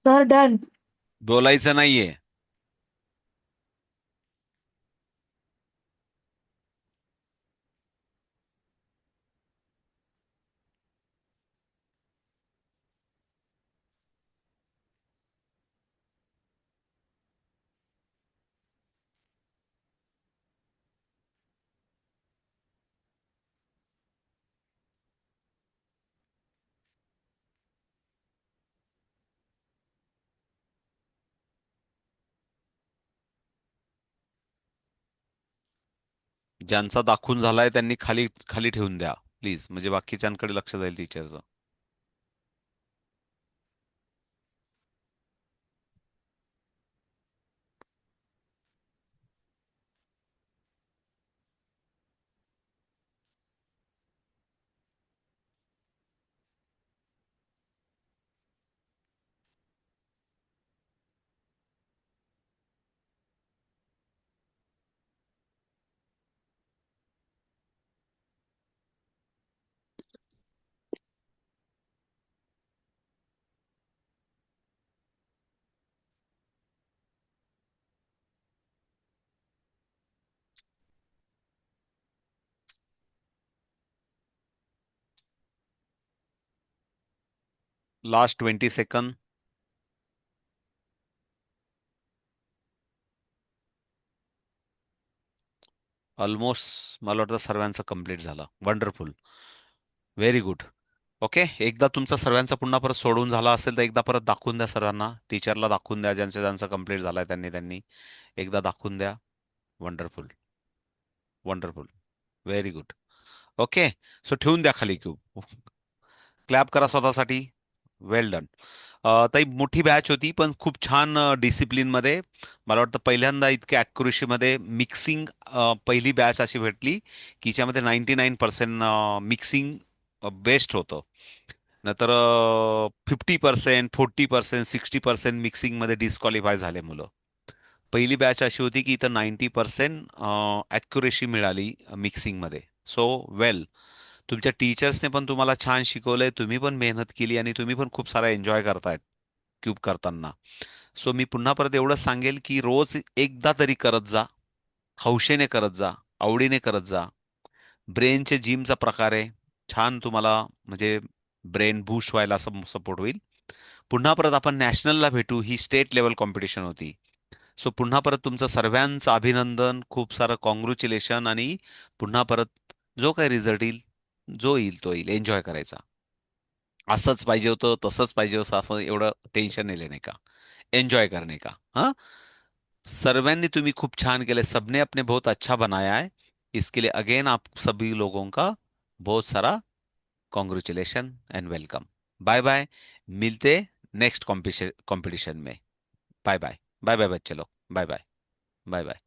Sir done. बोलायचं नाहीये. ज्यांचा दाखवून झालाय त्यांनी खाली खाली ठेवून द्या प्लीज, म्हणजे बाकीच्यांकडे लक्ष जाईल टीचरचं. Last 20 second. ऑलमोस्ट मला वाटतं सर्वांचं कंप्लीट झालं. वंडरफुल. Very good. ओके, एकदा तुमचा सर्वांचा पुन्हा परत सोडवून झाला असेल तर एकदा परत दाखवून द्या सर्वांना, टीचरला दाखवून द्या, ज्यांचं ज्यांचं कंप्लीट झालाय त्यांनी त्यांनी एकदा दाखवून द्या. Wonderful. Wonderful. Very good. Okay. So ठेवून द्या खाली क्यूब. क्लॅप करा स्वतःसाठी. वेल डन. ताई मोठी बॅच होती पण खूप छान डिसिप्लिन मध्ये. मला वाटतं पहिल्यांदा इतक्या accuracy मध्ये मिक्सिंग पहिली बॅच अशी भेटली की हिच्यामध्ये 99% मिक्सिंग बेस्ट होतं. नाहीतर 50%, 40%, 60% मिक्सिंगमध्ये डिस्क्वालिफाय झाले मुलं. पहिली बॅच अशी होती की इथं 90% ॲक्युरेसी मिळाली मिक्सिंगमध्ये. So well. तुमच्या टीचर्सने पण तुम्हाला छान शिकवलंय, तुम्ही पण मेहनत केली आणि तुम्ही पण खूप सारा एन्जॉय करतायत क्यूब करताना. सो मी पुन्हा परत एवढंच सांगेल की रोज एकदा तरी करत जा. हौशेने करत जा. आवडीने करत जा. ब्रेनचे जिमचा प्रकार आहे. छान तुम्हाला म्हणजे ब्रेन बूस्ट व्हायला सपोर्ट होईल. पुन्हा परत आपण नॅशनलला भेटू. ही स्टेट लेवल कॉम्पिटिशन होती. सो पुन्हा परत तुमचं सर्वांचं अभिनंदन, खूप सारं कॉंग्रॅच्युलेशन आणि पुन्हा परत जो काही रिझल्ट येईल, जो येईल तो येईल. एन्जॉय करायचा. असंच पाहिजे होतं, तसंच पाहिजे होतं, असं एवढं टेंशन नाही लेने का. एन्जॉय करने का. हाँ. सर्वांनी तुम्ही खूप छान केले. सबने अपने बहुत अच्छा बनाया है. इसके लिए अगेन आप सभी लोगों का बहुत सारा congratulation and welcome. Bye bye. मिलते नेक्स्ट कॉम्पिटिशन में. Bye bye. बाय बाय बच्चे लोग. Bye bye. Bye bye.